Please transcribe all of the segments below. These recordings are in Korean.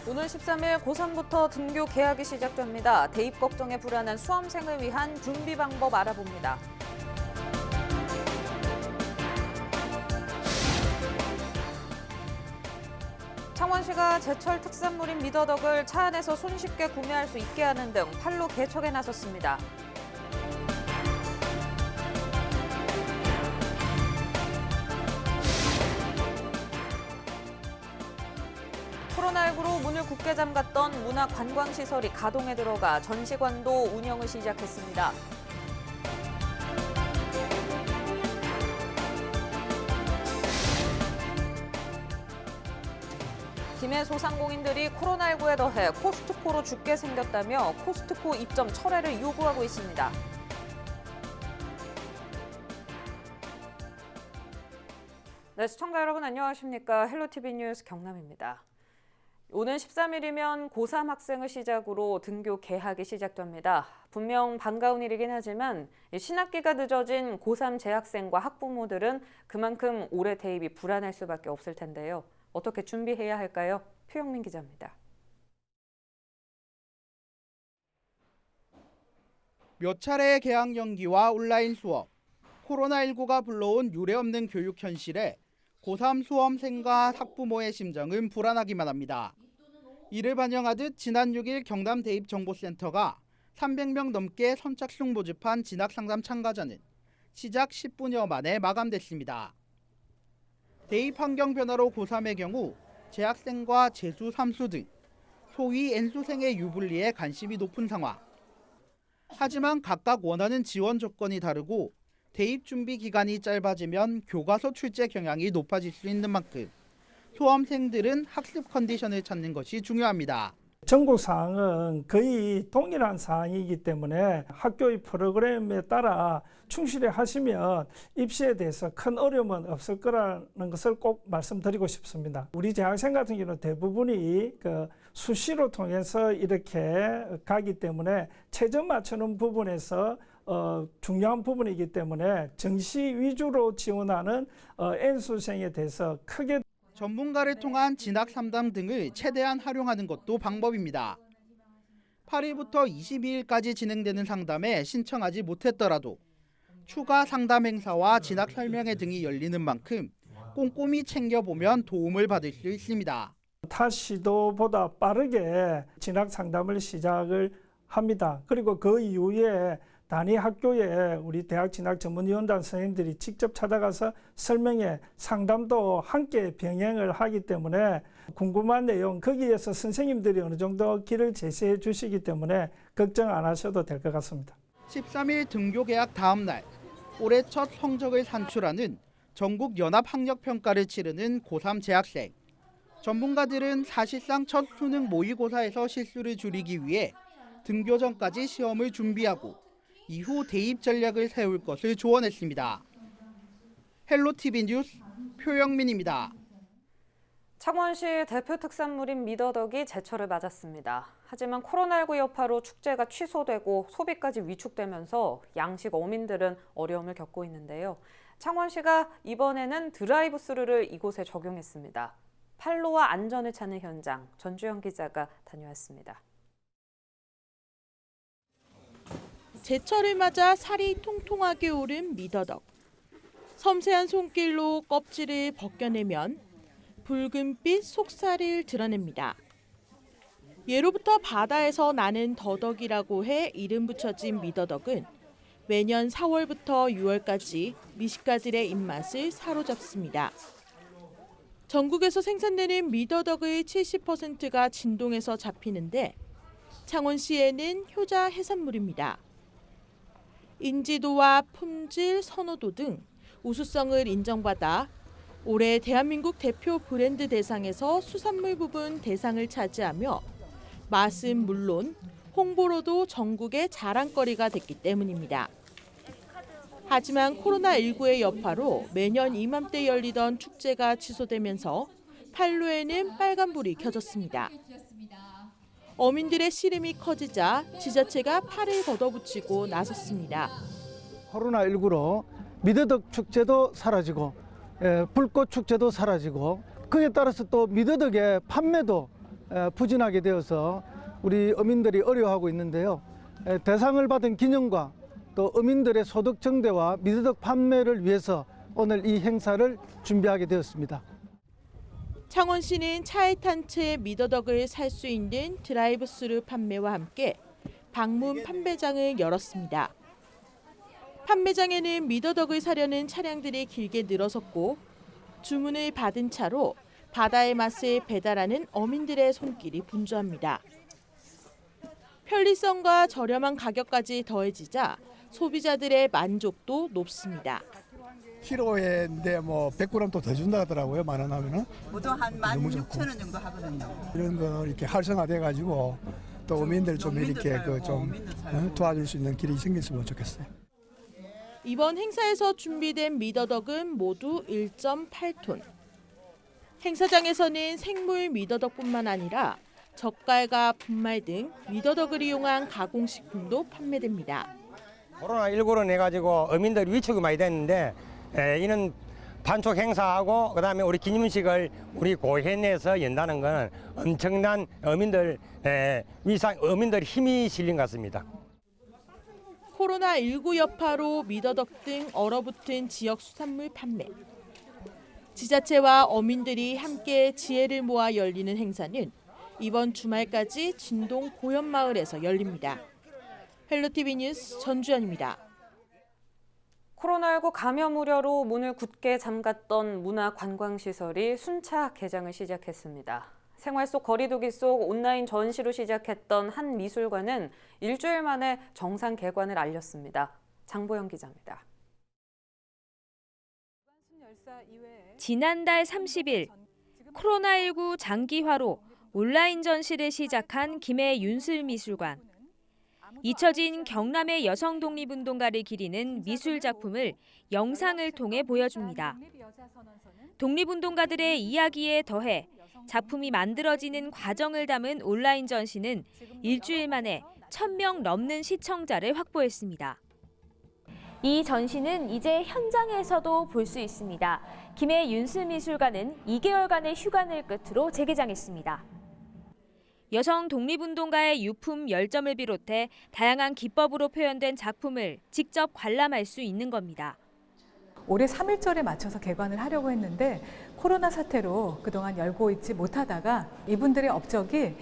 오늘 13일 고3부터 등교 개학이 시작됩니다. 대입 걱정에 불안한 수험생을 위한 준비 방법 알아봅니다. 창원시가 제철 특산물인 미더덕을 차 안에서 손쉽게 구매할 수 있게 하는 등 판로 개척에 나섰습니다. 코로나19로 문을 굳게 잠갔던 문화관광시설이 가동에 들어가 전시관도 운영을 시작했습니다. 김해 소상공인들이 코로나19에 더해 코스트코로 죽게 생겼다며 코스트코 입점 철회를 요구하고 있습니다. 네, 시청자 여러분 안녕하십니까? 헬로티비 뉴스 경남입니다. 오늘 13일이면 고3 학생을 시작으로 등교 개학이 시작됩니다. 분명 반가운 일이긴 하지만 신학기가 늦어진 고3 재학생과 학부모들은 그만큼 올해 대입이 불안할 수밖에 없을 텐데요. 어떻게 준비해야 할까요? 표영민 기자입니다. 몇 차례의 개학 연기와 온라인 수업, 코로나19가 불러온 유례없는 교육 현실에 고3 수험생과 학부모의 심정은 불안하기만 합니다. 이를 반영하듯 지난 6일 경남 대입정보센터가 300명 넘게 선착순 모집한 진학상담 참가자는 시작 10분여 만에 마감됐습니다. 대입 환경 변화로 고3의 경우 재학생과 재수, 삼수 등 소위 N수생의 유불리에 관심이 높은 상황. 하지만 각각 원하는 지원 조건이 다르고 대입 준비 기간이 짧아지면 교과서 출제 경향이 높아질 수 있는 만큼 수험생들은 학습 컨디션을 찾는 것이 중요합니다. 전국 사항은 거의 동일한 사항이기 때문에 학교의 프로그램에 따라 충실히 하시면 입시에 대해서 큰 어려움은 없을 거라는 것을 꼭 말씀드리고 싶습니다. 우리 재학생 같은 경우는 대부분이 수시로 통해서 이렇게 가기 때문에 최저 맞추는 부분에서 중요한 부분이기 때문에 정시 위주로 지원하는 N수생에 대해서 크게 전문가를 통한 진학 상담 등을 최대한 활용하는 것도 방법입니다. 8일부터 22일까지 진행되는 상담에 신청하지 못했더라도 추가 상담 행사와 진학 설명회 등이 열리는 만큼 꼼꼼히 챙겨보면 도움을 받을 수 있습니다. 타 시도보다 빠르게 진학 상담을 시작을 합니다. 그리고 그 이후에 단위 학교에 우리 대학 진학 전문위원단 선생님들이 직접 찾아가서 설명회, 상담도 함께 병행을 하기 때문에 궁금한 내용 거기에서 선생님들이 어느 정도 길을 제시해 주시기 때문에 걱정 안 하셔도 될 것 같습니다. 13일 등교 개학 다음 날 올해 첫 성적을 산출하는 전국 연합학력평가를 치르는 고3 재학생. 전문가들은 사실상 첫 수능 모의고사에서 실수를 줄이기 위해 등교 전까지 시험을 준비하고 이후 대입 전략을 세울 것을 조언했습니다. 헬로티비 뉴스 표영민입니다. 창원시 대표 특산물인 미더덕이 제철을 맞았습니다. 하지만 코로나19 여파로 축제가 취소되고 소비까지 위축되면서 양식 어민들은 어려움을 겪고 있는데요. 창원시가 이번에는 드라이브 스루를 이곳에 적용했습니다. 판로와 안전을 찾는 현장, 전주영 기자가 다녀왔습니다. 제철을 맞아 살이 통통하게 오른 미더덕. 섬세한 손길로 껍질을 벗겨내면 붉은빛 속살을 드러냅니다. 예로부터 바다에서 나는 더덕이라고 해 이름 붙여진 미더덕은 매년 4월부터 6월까지 미식가들의 입맛을 사로잡습니다. 전국에서 생산되는 미더덕의 70%가 진동에서 잡히는데 창원시에는 효자 해산물입니다. 인지도와 품질, 선호도 등 우수성을 인정받아 올해 대한민국 대표 브랜드 대상에서 수산물 부분 대상을 차지하며 맛은 물론 홍보로도 전국의 자랑거리가 됐기 때문입니다. 하지만 코로나19의 여파로 매년 이맘때 열리던 축제가 취소되면서 판로에는 빨간불이 켜졌습니다. 어민들의 씨름이 커지자 지자체가 팔을 걷어붙이고 나섰습니다. 코로나19로 미더덕 축제도 사라지고 불꽃 축제도 사라지고 그에 따라서 또 미더덕의 판매도 부진하게 되어서 우리 어민들이 어려워하고 있는데요. 대상을 받은 기념과 또 어민들의 소득 증대와 미더덕 판매를 위해서 오늘 이 행사를 준비하게 되었습니다. 창원시는 차에 탄 채 미더덕을 살 수 있는 드라이브스루 판매와 함께 방문 판매장을 열었습니다. 판매장에는 미더덕을 사려는 차량들이 길게 늘어섰고 주문을 받은 차로 바다의 맛을 배달하는 어민들의 손길이 분주합니다. 편리성과 저렴한 가격까지 더해지자 소비자들의 만족도 높습니다. 키로에 뭐 100g 또 더 준다 하더라고요. 10,000원 하면은. 보통 한 16,000원 정도 하거든요. 이런 거 이렇게 활성화돼 가지고 또 어민들 좀 이렇게 좀 도와줄 수 있는 길이 생겼으면 좋겠어요. 이번 행사에서 준비된 미더덕은 모두 1.8톤. 행사장에서는 생물 미더덕뿐만 아니라 젓갈과 분말 등 미더덕을 이용한 가공식품도 판매됩니다. 코로나19로 해가지고 어민들 위축이 많이 됐는데 이는 반촉 행사하고 그다음에 우리 기념식을 우리 고현에서 연다는 것은 엄청난 어민들 힘이 실린 것 같습니다. 코로나19 여파로 미더덕 등 얼어붙은 지역 수산물 판매. 지자체와 어민들이 함께 지혜를 모아 열리는 행사는 이번 주말까지 진동 고현마을에서 열립니다. 헬로티비 뉴스 전주연입니다. 코로나19 감염 우려로 문을 굳게 잠갔던 문화관광시설이 순차 개장을 시작했습니다. 생활 속 거리두기 속 온라인 전시로 시작했던 한 미술관은 일주일 만에 정상 개관을 알렸습니다. 장보영 기자입니다. 지난달 30일 코로나19 장기화로 온라인 전시를 시작한 김해 윤슬미술관. 잊혀진 경남의 여성 독립운동가를 기리는 미술 작품을 영상을 통해 보여줍니다. 독립운동가들의 이야기에 더해 작품이 만들어지는 과정을 담은 온라인 전시는 일주일 만에 1,000명 넘는 시청자를 확보했습니다. 이 전시는 이제 현장에서도 볼 수 있습니다. 김해 윤슬미술관은 2개월간의 휴관을 끝으로 재개장했습니다. 여성 독립운동가의 유품 열점을 비롯해 다양한 기법으로 표현된 작품을 직접 관람할 수 있는 겁니다. 올해 3.1절에 맞춰서 개관을 하려고 했는데 코로나 사태로 그동안 열고 있지 못하다가 이분들의 업적이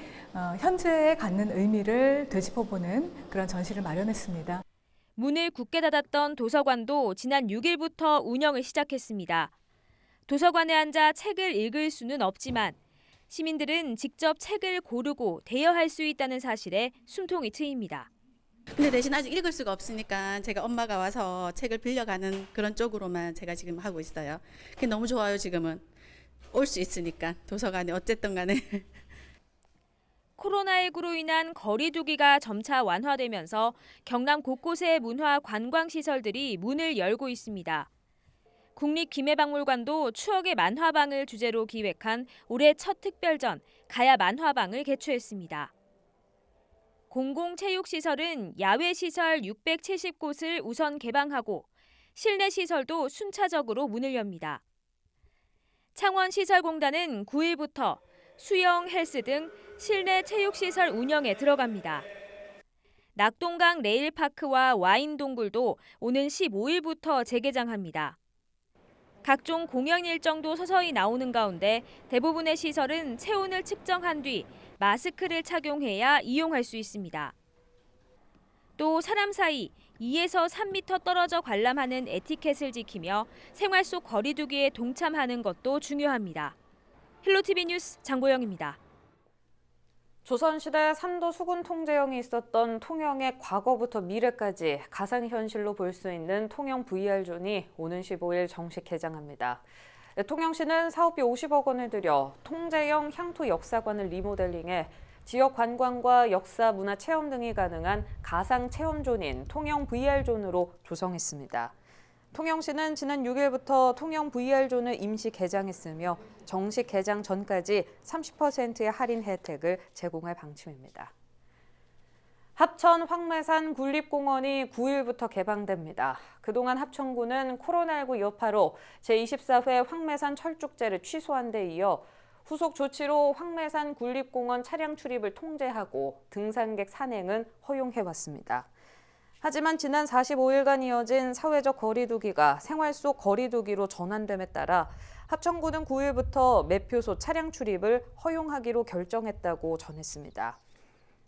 현재에 갖는 의미를 되짚어보는 그런 전시를 마련했습니다. 문을 굳게 닫았던 도서관도 지난 6일부터 운영을 시작했습니다. 도서관에 앉아 책을 읽을 수는 없지만 시민들은 직접 책을 고르고 대여할 수 있다는 사실에 숨통이 트입니다. 근데 대신 아직 읽을 수가 없으니까 제가 엄마가 와서 책을 빌려가는 그런 쪽으로만 제가 지금 하고 있어요. 그게 너무 좋아요. 지금은 올 수 있으니까 도서관에 어쨌든 간에. 코로나19로 인한 거리두기가 점차 완화되면서 경남 곳곳의 문화 관광시설들이 문을 열고 있습니다. 국립김해박물관도 추억의 만화방을 주제로 기획한 올해 첫 특별전 가야 만화방을 개최했습니다. 공공체육시설은 야외시설 670곳을 우선 개방하고 실내시설도 순차적으로 문을 엽니다. 창원시설공단은 9일부터 수영, 헬스 등 실내 체육시설 운영에 들어갑니다. 낙동강 레일파크와 와인동굴도 오는 15일부터 재개장합니다. 각종 공연 일정도 서서히 나오는 가운데 대부분의 시설은 체온을 측정한 뒤 마스크를 착용해야 이용할 수 있습니다. 또 사람 사이 2에서 3m 떨어져 관람하는 에티켓을 지키며 생활 속 거리두기에 동참하는 것도 중요합니다. 헬로티비 뉴스 장보영입니다. 조선시대 3도 수군 통제형이 있었던 통영의 과거부터 미래까지 가상현실로 볼 수 있는 통영 VR존이 오는 15일 정식 개장합니다. 통영시는 사업비 50억 원을 들여 통제형 향토 역사관을 리모델링해 지역 관광과 역사, 문화 체험 등이 가능한 가상 체험존인 통영 VR존으로 조성했습니다. 통영시는 지난 6일부터 통영 VR존을 임시 개장했으며 정식 개장 전까지 30%의 할인 혜택을 제공할 방침입니다. 합천 황매산 군립공원이 9일부터 개방됩니다. 그동안 합천군은 코로나19 여파로 제24회 황매산 철쭉제를 취소한 데 이어 후속 조치로 황매산 국립공원 차량 출입을 통제하고 등산객 산행은 허용해왔습니다. 하지만 지난 45일간 이어진 사회적 거리두기가 생활 속 거리두기로 전환됨에 따라 합천구는 9일부터 매표소 차량 출입을 허용하기로 결정했다고 전했습니다.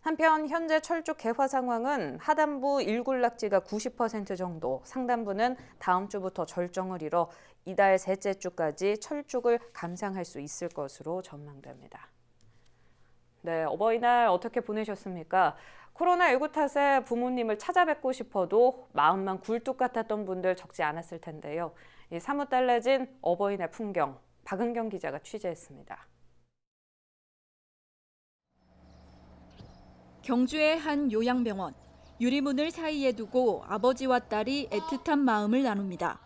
한편 현재 철쭉 개화 상황은 하단부 일굴락지가 90% 정도, 상단부는 다음 주부터 절정을 이뤄 이달 셋째 주까지 철쭉을 감상할 수 있을 것으로 전망됩니다. 네, 어버이날 어떻게 보내셨습니까? 코로나19 탓에 부모님을 찾아뵙고 싶어도 마음만 굴뚝 같았던 분들 적지 않았을 텐데요. 사뭇 달라진 어버이날 풍경, 박은경 기자가 취재했습니다. 경주의 한 요양병원. 유리문을 사이에 두고 아버지와 딸이 애틋한 마음을 나눕니다.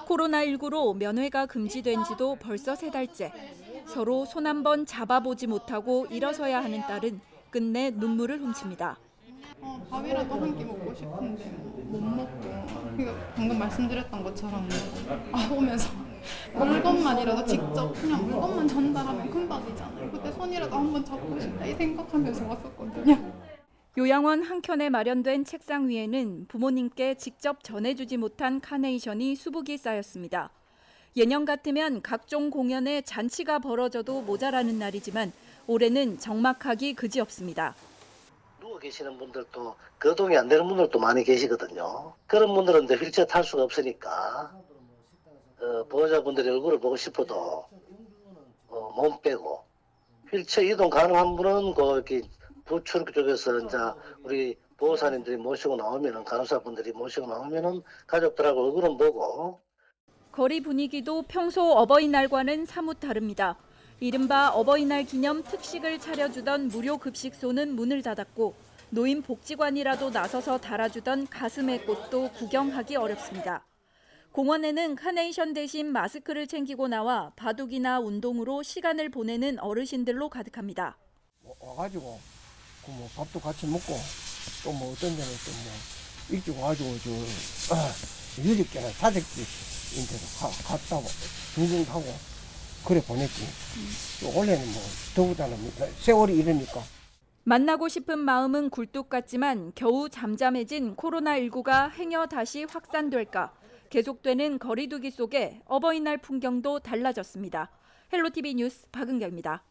코로나19로 면회가 금지된 지도 벌써 3달째. 서로 손 한 번 잡아보지 못하고 일어서야 하는 딸은 끝내 눈물을 훔칩니다. 밥이라도 한 끼 먹고 싶은데 못 먹고, 그러니까 방금 말씀드렸던 것처럼 오면서 물건만이라도 직접 그냥 물건만 전달하면 금방이잖아요. 그때 손이라도 한번 잡고 싶다 이 생각하면서 왔었거든요. 요양원 한켠에 마련된 책상 위에는 부모님께 직접 전해주지 못한 카네이션이 수북이 쌓였습니다. 예년 같으면 각종 공연에 잔치가 벌어져도 모자라는 날이지만 올해는 적막하기 그지없습니다. 누워 계시는 분들도 거동이 안 되는 분들도 많이 계시거든요. 그런 분들은 이제 휠체어 탈 수가 없으니까 보호자분들이 얼굴을 보고 싶어도 몸 빼고 휠체어 이동 가능한 분은 이렇게 부추르 쪽에서 이제 우리 보호사님들이 모시고 나오면은 간호사분들이 모시고 나오면은 가족들하고 얼굴은 보고. 거리 분위기도 평소 어버이날과는 사뭇 다릅니다. 이른바 어버이날 기념 특식을 차려주던 무료 급식소는 문을 닫았고 노인 복지관이라도 나서서 달아주던 가슴의 꽃도 구경하기 어렵습니다. 공원에는 카네이션 대신 마스크를 챙기고 나와 바둑이나 운동으로 시간을 보내는 어르신들로 가득합니다. 와가지고 뭐 밥도 같이 먹고 또 뭐 어떤 데는 또 뭐 일찍 와가지고 유리께나 사적지인데도 갔다 구경하고 그래 보냈지. 또 원래는 뭐 더우다는 세월이 이러니까. 만나고 싶은 마음은 굴뚝 같지만 겨우 잠잠해진 코로나19가 행여 다시 확산될까. 계속되는 거리두기 속에 어버이날 풍경도 달라졌습니다. 헬로티비 뉴스 박은경입니다.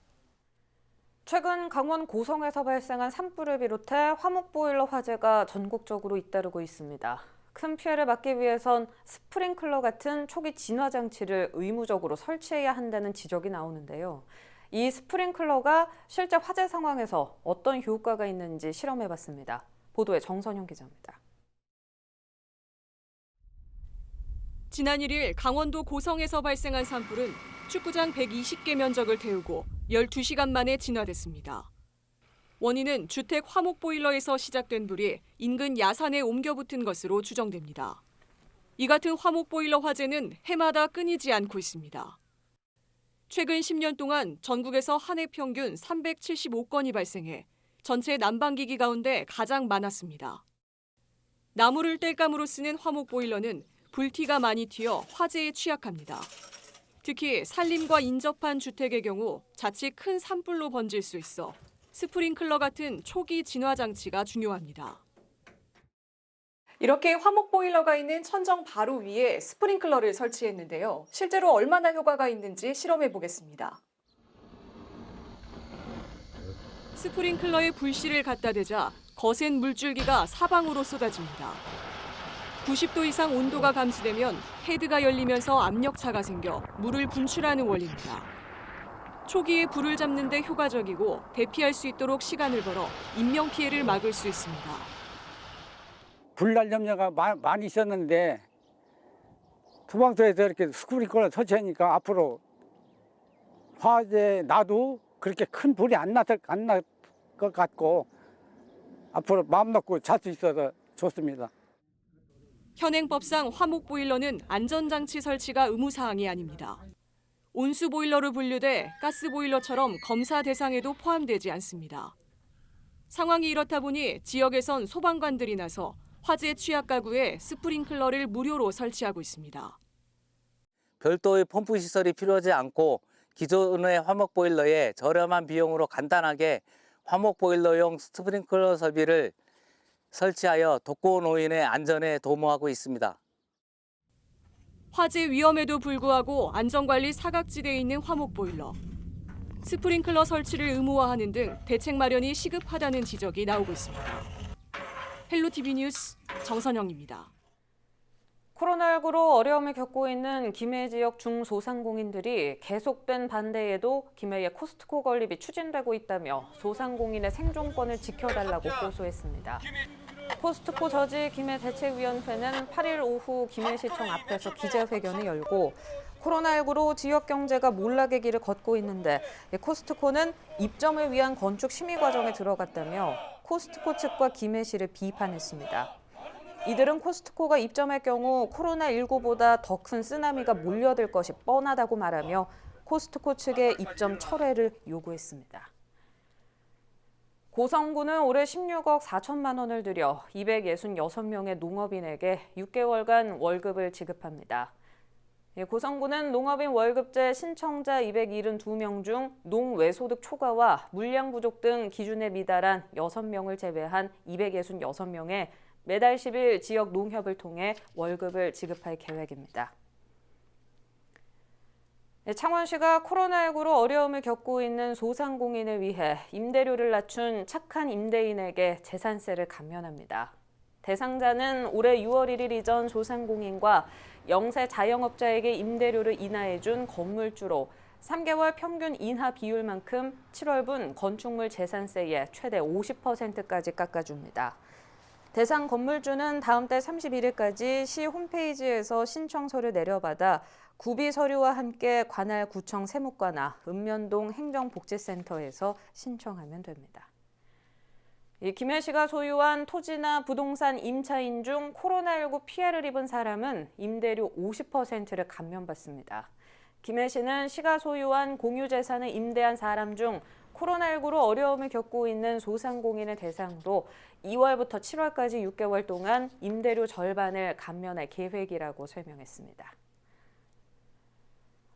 최근 강원 고성에서 발생한 산불을 비롯해 화목보일러 화재가 전국적으로 잇따르고 있습니다. 큰 피해를 막기 위해선 스프링클러 같은 초기 진화 장치를 의무적으로 설치해야 한다는 지적이 나오는데요. 이 스프링클러가 실제 화재 상황에서 어떤 효과가 있는지 실험해봤습니다. 보도에 정선영 기자입니다. 지난 1일 강원도 고성에서 발생한 산불은 축구장 120개 면적을 태우고 12시간 만에 진화됐습니다. 원인은 주택 화목보일러에서 시작된 불이 인근 야산에 옮겨 붙은 것으로 추정됩니다. 이 같은 화목보일러 화재는 해마다 끊이지 않고 있습니다. 최근 10년 동안 전국에서 한 해 평균 375건이 발생해 전체 난방기기 가운데 가장 많았습니다. 나무를 땔감으로 쓰는 화목보일러는 불티가 많이 튀어 화재에 취약합니다. 특히 산림과 인접한 주택의 경우 자칫 큰 산불로 번질 수 있어 스프링클러 같은 초기 진화 장치가 중요합니다. 이렇게 화목보일러가 있는 천정 바로 위에 스프링클러를 설치했는데요. 실제로 얼마나 효과가 있는지 실험해 보겠습니다. 스프링클러에 불씨를 갖다 대자 거센 물줄기가 사방으로 쏟아집니다. 90도 이상 온도가 감지되면 헤드가 열리면서 압력차가 생겨 물을 분출하는 원리입니다. 초기에 불을 잡는 데 효과적이고 대피할 수 있도록 시간을 벌어 인명피해를 막을 수 있습니다. 불날 염려가 많이 있었는데 소방서에서 이렇게 스프링클러 설치하니까 앞으로 화재 나도 그렇게 큰 불이 안 날 것 같고 앞으로 마음 놓고 잘 수 있어서 좋습니다. 현행법상 화목보일러는 안전장치 설치가 의무사항이 아닙니다. 온수보일러로 분류돼 가스보일러처럼 검사 대상에도 포함되지 않습니다. 상황이 이렇다 보니 지역에선 소방관들이 나서 화재 취약 가구에 스프링클러를 무료로 설치하고 있습니다. 별도의 펌프 시설이 필요하지 않고 기존의 화목보일러에 저렴한 비용으로 간단하게 화목보일러용 스프링클러 설비를 설치하여 독거노인의 안전에 도모하고 있습니다. 화재 위험에도 불구하고 안전관리 사각지대에 있는 화목보일러. 스프링클러 설치를 의무화하는 등 대책 마련이 시급하다는 지적이 나오고 있습니다. 헬로티비 뉴스 정선영입니다. 코로나19로 어려움을 겪고 있는 김해 지역 중소상공인들이 계속된 반대에도 김해의 코스트코 건립이 추진되고 있다며 소상공인의 생존권을 지켜달라고 호소했습니다. 코스트코 저지 김해 대책위원회는 8일 오후 김해시청 앞에서 기자회견을 열고 코로나19로 지역 경제가 몰락의 길을 걷고 있는데 코스트코는 입점을 위한 건축 심의 과정에 들어갔다며 코스트코 측과 김해시를 비판했습니다. 이들은 코스트코가 입점할 경우 코로나19보다 더 큰 쓰나미가 몰려들 것이 뻔하다고 말하며 코스트코 측의 입점 철회를 요구했습니다. 고성군은 올해 16억 4천만 원을 들여 266명의 농업인에게 6개월간 월급을 지급합니다. 고성군은 농업인 월급제 신청자 272명 중 농외소득 초과와 물량 부족 등 기준에 미달한 6명을 제외한 266명에 매달 10일 지역 농협을 통해 월급을 지급할 계획입니다. 창원시가 코로나19로 어려움을 겪고 있는 소상공인을 위해 임대료를 낮춘 착한 임대인에게 재산세를 감면합니다. 대상자는 올해 6월 1일 이전 소상공인과 영세 자영업자에게 임대료를 인하해준 건물주로 3개월 평균 인하 비율만큼 7월분 건축물 재산세의 최대 50%까지 깎아줍니다. 대상 건물주는 다음 달 31일까지 시 홈페이지에서 신청서를 내려받아 구비 서류와 함께 관할 구청 세무과나 읍면동 행정복지센터에서 신청하면 됩니다. 김해시가 소유한 토지나 부동산 임차인 중 코로나19 피해를 입은 사람은 임대료 50%를 감면받습니다. 김해시는 시가 소유한 공유재산을 임대한 사람 중 코로나19로 어려움을 겪고 있는 소상공인을 대상으로 2월부터 7월까지 6개월 동안 임대료 절반을 감면할 계획이라고 설명했습니다.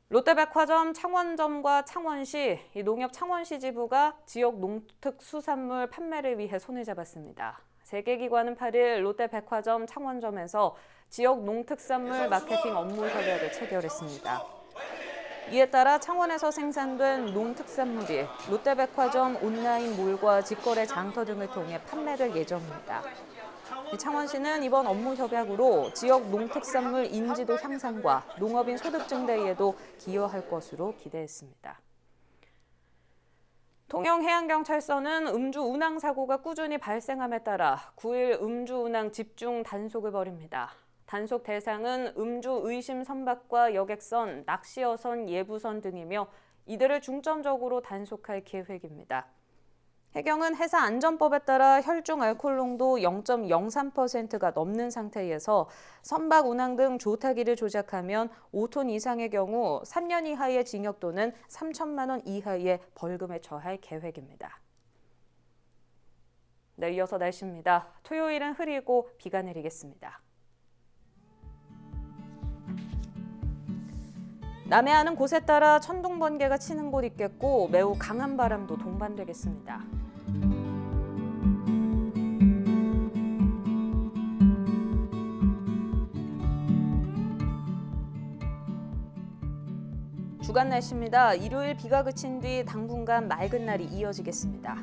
롯데백화점 창원점과 창원시, 농협 창원시 지부가 지역 농특수산물 판매를 위해 손을 잡았습니다. 세 개 기관은 8일 롯데백화점 창원점에서 지역 농특산물 마케팅 업무 협약을 체결했습니다. 이에 따라 창원에서 생산된 농특산물이 롯데백화점 온라인 몰과 직거래 장터 등을 통해 판매될 예정입니다. 창원시는 이번 업무 협약으로 지역 농특산물 인지도 향상과 농업인 소득 증대에도 기여할 것으로 기대했습니다. 통영해양경찰서는 음주 운항 사고가 꾸준히 발생함에 따라 9일 음주 운항 집중 단속을 벌입니다. 단속 대상은 음주 의심 선박과 여객선, 낚시어선, 예부선 등이며 이들을 중점적으로 단속할 계획입니다. 해경은 해사안전법에 따라 혈중 알코올 농도 0.03%가 넘는 상태에서 선박 운항 등 조타기를 조작하면 5톤 이상의 경우 3년 이하의 징역 또는 3천만 원 이하의 벌금에 처할 계획입니다. 네, 이어서 날씨입니다. 토요일은 흐리고 비가 내리겠습니다. 남해안은 곳에 따라 천둥 번개가 치는 곳 있겠고 매우 강한 바람도 동반되겠습니다. 주간 날씨입니다. 일요일 비가 그친 뒤 당분간 맑은 날이 이어지겠습니다.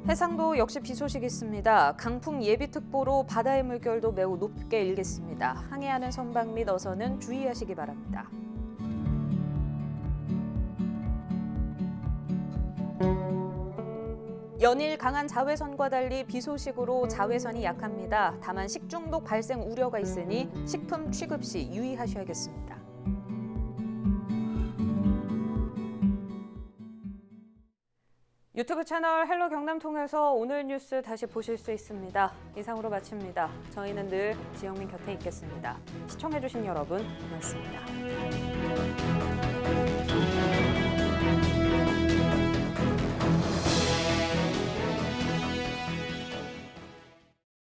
해상도 역시 비 소식이 있습니다. 강풍 예비특보로 바다의 물결도 매우 높게 일겠습니다. 항해하는 선박 및 어선은 주의하시기 바랍니다. 연일 강한 자외선과 달리 비 소식으로 자외선이 약합니다. 다만 식중독 발생 우려가 있으니 식품 취급 시 유의하셔야겠습니다. 유튜브 채널 헬로 경남 통해서 오늘 뉴스 다시 보실 수 있습니다. 이상으로 마칩니다. 저희는 늘 지영민 곁에 있겠습니다. 시청해주신 여러분 고맙습니다.